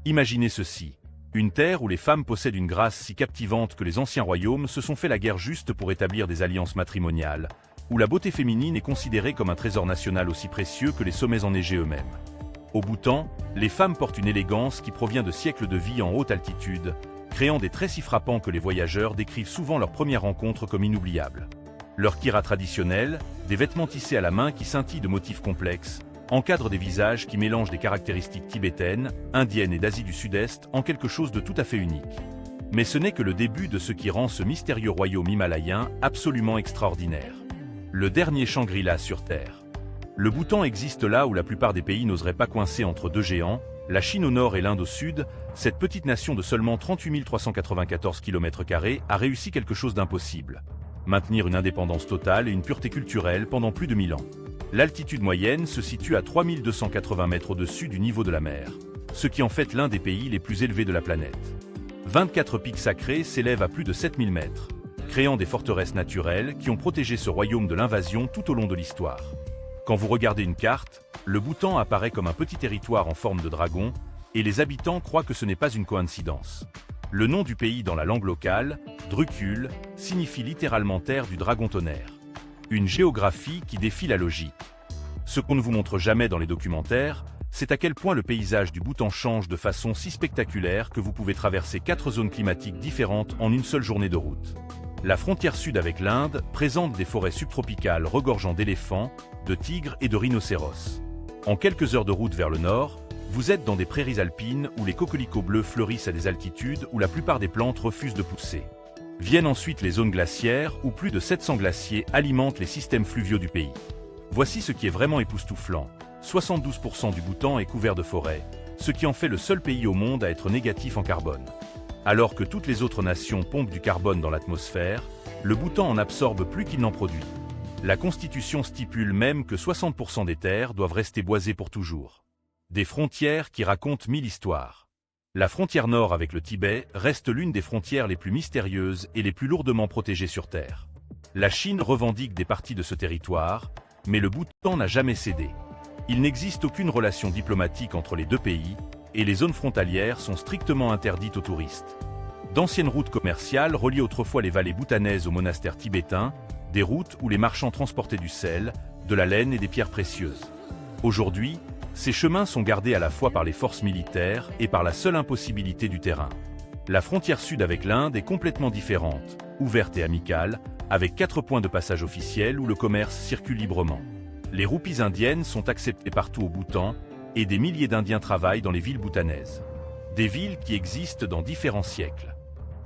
Imaginez ceci. Une terre où les femmes possèdent une grâce si captivante que les anciens royaumes se sont fait la guerre juste pour établir des alliances matrimoniales, où la beauté féminine est considérée comme un trésor national aussi précieux que les sommets enneigés eux-mêmes. Au Bhoutan, les femmes portent une élégance qui provient de siècles de vie en haute altitude, créant des traits si frappants que les voyageurs décrivent souvent leur première rencontre comme inoubliable. Leur kira traditionnel, des vêtements tissés à la main qui scintillent de motifs complexes, encadrent des visages qui mélangent des caractéristiques tibétaines, indiennes et d'Asie du Sud-Est en quelque chose de tout à fait unique. Mais ce n'est que le début de ce qui rend ce mystérieux royaume himalayen absolument extraordinaire. Le dernier Shangri-La sur Terre. Le Bhoutan existe là où la plupart des pays n'oseraient pas coincer entre deux géants, la Chine au nord et l'Inde au sud. Cette petite nation de seulement 38 394 km² a réussi quelque chose d'impossible. Maintenir une indépendance totale et une pureté culturelle pendant plus de 1000 ans. L'altitude moyenne se situe à 3280 mètres au-dessus du niveau de la mer, ce qui en fait l'un des pays les plus élevés de la planète. 24 pics sacrés s'élèvent à plus de 7000 mètres, créant des forteresses naturelles qui ont protégé ce royaume de l'invasion tout au long de l'histoire. Quand vous regardez une carte, le Bhoutan apparaît comme un petit territoire en forme de dragon, et les habitants croient que ce n'est pas une coïncidence. Le nom du pays dans la langue locale, Drukul, signifie littéralement terre du dragon tonnerre. Une géographie qui défie la logique. Ce qu'on ne vous montre jamais dans les documentaires, c'est à quel point le paysage du Bhoutan change de façon si spectaculaire que vous pouvez traverser 4 zones climatiques différentes en une seule journée de route. La frontière sud avec l'Inde présente des forêts subtropicales regorgeant d'éléphants, de tigres et de rhinocéros. En quelques heures de route vers le nord, vous êtes dans des prairies alpines où les coquelicots bleus fleurissent à des altitudes où la plupart des plantes refusent de pousser. Viennent ensuite les zones glaciaires où plus de 700 glaciers alimentent les systèmes fluviaux du pays. Voici ce qui est vraiment époustouflant. 72% du Bhoutan est couvert de forêts, ce qui en fait le seul pays au monde à être négatif en carbone. Alors que toutes les autres nations pompent du carbone dans l'atmosphère, le Bhoutan en absorbe plus qu'il n'en produit. La Constitution stipule même que 60% des terres doivent rester boisées pour toujours. Des frontières qui racontent 1000 histoires. La frontière nord avec le Tibet reste l'une des frontières les plus mystérieuses et les plus lourdement protégées sur Terre. La Chine revendique des parties de ce territoire, mais le Bhoutan n'a jamais cédé. Il n'existe aucune relation diplomatique entre les deux pays, et les zones frontalières sont strictement interdites aux touristes. D'anciennes routes commerciales relient autrefois les vallées bhoutanaises aux monastères tibétains, des routes où les marchands transportaient du sel, de la laine et des pierres précieuses. Aujourd'hui, ces chemins sont gardés à la fois par les forces militaires et par la seule impossibilité du terrain. La frontière sud avec l'Inde est complètement différente, ouverte et amicale, avec 4 points de passage officiels où le commerce circule librement. Les roupies indiennes sont acceptées partout au Bhoutan, et des milliers d'Indiens travaillent dans les villes bhoutanaises. Des villes qui existent dans différents siècles.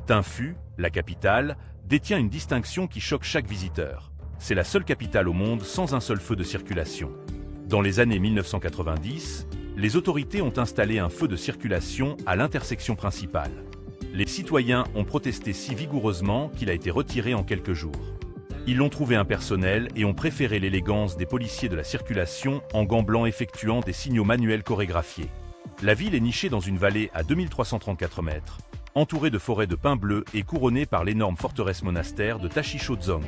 Thimphu, la capitale, détient une distinction qui choque chaque visiteur. C'est la seule capitale au monde sans un seul feu de circulation. Dans les années 1990, les autorités ont installé un feu de circulation à l'intersection principale. Les citoyens ont protesté si vigoureusement qu'il a été retiré en quelques jours. Ils l'ont trouvé impersonnel et ont préféré l'élégance des policiers de la circulation en gants blancs effectuant des signaux manuels chorégraphiés. La ville est nichée dans une vallée à 2334 mètres, entourée de forêts de pins bleus et couronnée par l'énorme forteresse monastère de Tachichodzong.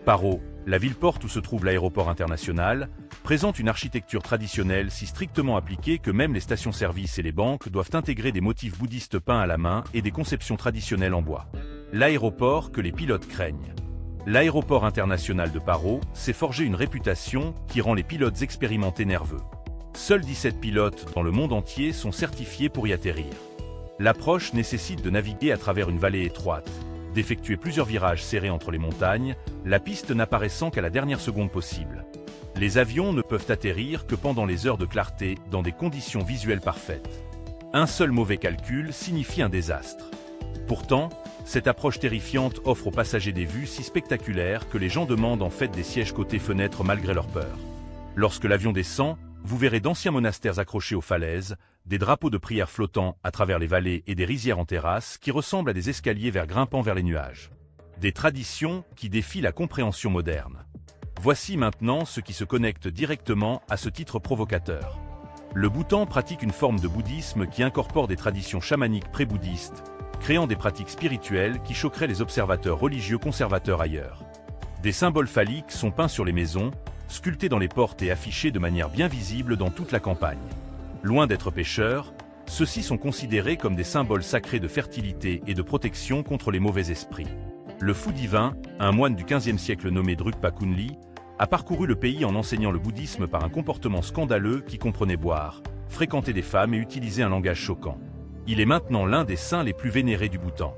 Paro, la ville-porte où se trouve l'aéroport international, présente une architecture traditionnelle si strictement appliquée que même les stations-service et les banques doivent intégrer des motifs bouddhistes peints à la main et des conceptions traditionnelles en bois. L'aéroport que les pilotes craignent. L'aéroport international de Paro s'est forgé une réputation qui rend les pilotes expérimentés nerveux. Seuls 17 pilotes dans le monde entier sont certifiés pour y atterrir. L'approche nécessite de naviguer à travers une vallée étroite, d'effectuer plusieurs virages serrés entre les montagnes, la piste n'apparaissant qu'à la dernière seconde possible. Les avions ne peuvent atterrir que pendant les heures de clarté dans des conditions visuelles parfaites. Un seul mauvais calcul signifie un désastre. Pourtant, cette approche terrifiante offre aux passagers des vues si spectaculaires que les gens demandent en fait des sièges côté fenêtre malgré leur peur. Lorsque l'avion descend, vous verrez d'anciens monastères accrochés aux falaises, des drapeaux de prière flottant à travers les vallées et des rizières en terrasse qui ressemblent à des escaliers grimpant vers les nuages. Des traditions qui défient la compréhension moderne. Voici maintenant ce qui se connecte directement à ce titre provocateur. Le Bhoutan pratique une forme de bouddhisme qui incorpore des traditions chamaniques pré-bouddhistes, créant des pratiques spirituelles qui choqueraient les observateurs religieux conservateurs ailleurs. Des symboles phalliques sont peints sur les maisons, sculptés dans les portes et affichés de manière bien visible dans toute la campagne. Loin d'être pécheurs, Ceux-ci sont considérés comme des symboles sacrés de fertilité et de protection contre les mauvais esprits. Le fou divin, un moine du XVe siècle nommé Drukpa Kunli, a parcouru le pays en enseignant le bouddhisme par un comportement scandaleux qui comprenait boire, fréquenter des femmes et utiliser un langage choquant. Il est maintenant l'un des saints les plus vénérés du Bhoutan.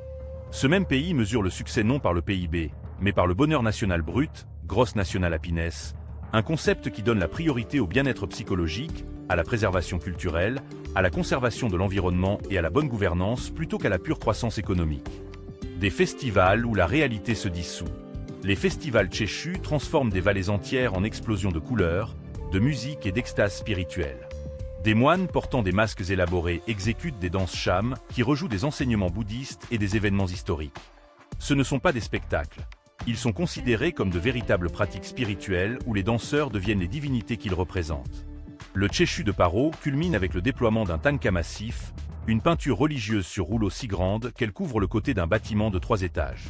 Ce même pays mesure le succès non par le PIB, mais par le bonheur national brut, Gross National Happiness, un concept qui donne la priorité au bien-être psychologique, à la préservation culturelle, à la conservation de l'environnement et à la bonne gouvernance plutôt qu'à la pure croissance économique. Des festivals où la réalité se dissout. Les festivals Chechu transforment des vallées entières en explosions de couleurs, de musique et d'extase spirituelle. Des moines portant des masques élaborés exécutent des danses cham qui rejouent des enseignements bouddhistes et des événements historiques. Ce ne sont pas des spectacles. Ils sont considérés comme de véritables pratiques spirituelles où les danseurs deviennent les divinités qu'ils représentent. Le Chechu de Paro culmine avec le déploiement d'un tanka massif, une peinture religieuse sur rouleau si grande qu'elle couvre le côté d'un bâtiment de 3 étages.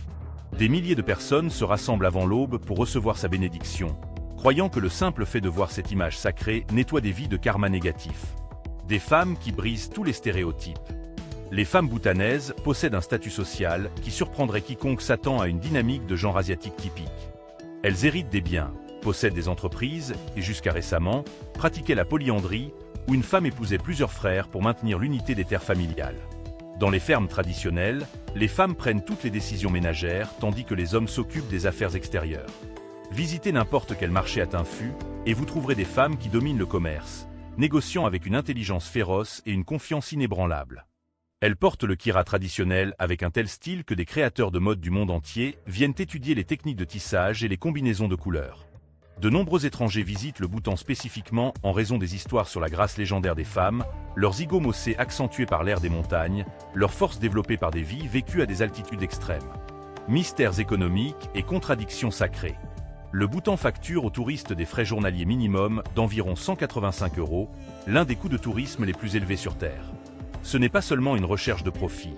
Des milliers de personnes se rassemblent avant l'aube pour recevoir sa bénédiction, croyant que le simple fait de voir cette image sacrée nettoie des vies de karma négatif. Des femmes qui brisent tous les stéréotypes. Les femmes bhoutanaises possèdent un statut social qui surprendrait quiconque s'attend à une dynamique de genre asiatique typique. Elles héritent des biens, possèdent des entreprises et jusqu'à récemment, pratiquaient la polyandrie, où une femme épousait plusieurs frères pour maintenir l'unité des terres familiales. Dans les fermes traditionnelles, les femmes prennent toutes les décisions ménagères tandis que les hommes s'occupent des affaires extérieures. Visitez n'importe quel marché à Tinfu et vous trouverez des femmes qui dominent le commerce, négociant avec une intelligence féroce et une confiance inébranlable. Elles portent le kira traditionnel avec un tel style que des créateurs de mode du monde entier viennent étudier les techniques de tissage et les combinaisons de couleurs. De nombreux étrangers visitent le Bhoutan spécifiquement en raison des histoires sur la grâce légendaire des femmes, leurs zygomocées accentuées par l'air des montagnes, leur force développée par des vies vécues à des altitudes extrêmes. Mystères économiques et contradictions sacrées. Le Bhoutan facture aux touristes des frais journaliers minimum d'environ 185 €, l'un des coûts de tourisme les plus élevés sur Terre. Ce n'est pas seulement une recherche de profit.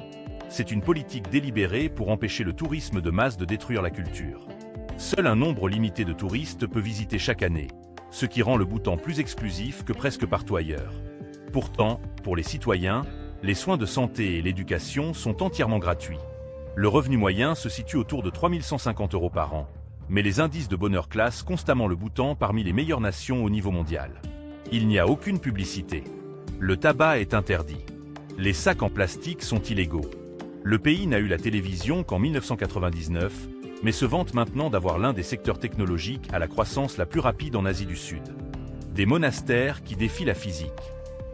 C'est une politique délibérée pour empêcher le tourisme de masse de détruire la culture. Seul un nombre limité de touristes peut visiter chaque année, ce qui rend le Bhoutan plus exclusif que presque partout ailleurs. Pourtant, pour les citoyens, les soins de santé et l'éducation sont entièrement gratuits. Le revenu moyen se situe autour de 3 150 € par an, mais les indices de bonheur classent constamment le Bhoutan parmi les meilleures nations au niveau mondial. Il n'y a aucune publicité. Le tabac est interdit. Les sacs en plastique sont illégaux. Le pays n'a eu la télévision qu'en 1999, mais se vante maintenant d'avoir l'un des secteurs technologiques à la croissance la plus rapide en Asie du Sud. Des monastères qui défient la physique.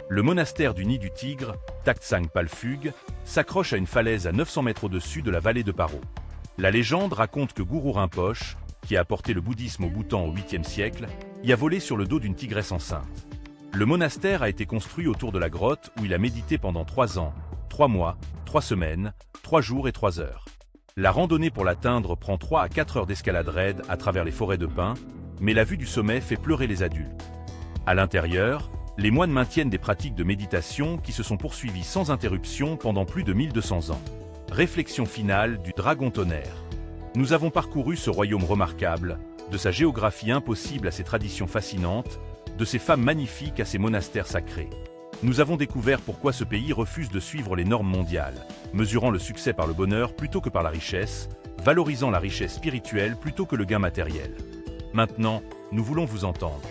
Le monastère du Nid du Tigre, Taktsang Palphug, s'accroche à une falaise à 900 mètres au-dessus de la vallée de Paro. La légende raconte que Guru Rinpoche, qui a apporté le bouddhisme au Bhoutan au 8e siècle, y a volé sur le dos d'une tigresse enceinte. Le monastère a été construit autour de la grotte où il a médité pendant 3 ans, 3 mois, 3 semaines, 3 jours et 3 heures. La randonnée pour l'atteindre prend 3 à 4 heures d'escalade raide à travers les forêts de pins, mais la vue du sommet fait pleurer les adultes. À l'intérieur, les moines maintiennent des pratiques de méditation qui se sont poursuivies sans interruption pendant plus de 1200 ans. Réflexion finale du Dragon Tonnerre. Nous avons parcouru ce royaume remarquable, de sa géographie impossible à ses traditions fascinantes, de ses femmes magnifiques à ses monastères sacrés. Nous avons découvert pourquoi ce pays refuse de suivre les normes mondiales, mesurant le succès par le bonheur plutôt que par la richesse, valorisant la richesse spirituelle plutôt que le gain matériel. Maintenant, nous voulons vous entendre.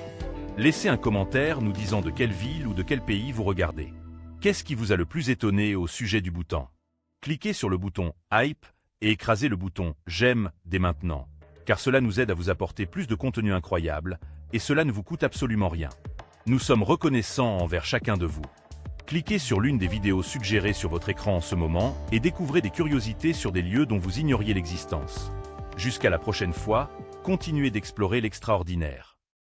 Laissez un commentaire nous disant de quelle ville ou de quel pays vous regardez. Qu'est-ce qui vous a le plus étonné au sujet du Bhoutan? Cliquez sur le bouton « Hype » et écrasez le bouton « J'aime » dès maintenant, car cela nous aide à vous apporter plus de contenu incroyable, et cela ne vous coûte absolument rien. Nous sommes reconnaissants envers chacun de vous. Cliquez sur l'une des vidéos suggérées sur votre écran en ce moment et découvrez des curiosités sur des lieux dont vous ignoriez l'existence. Jusqu'à la prochaine fois, continuez d'explorer l'extraordinaire.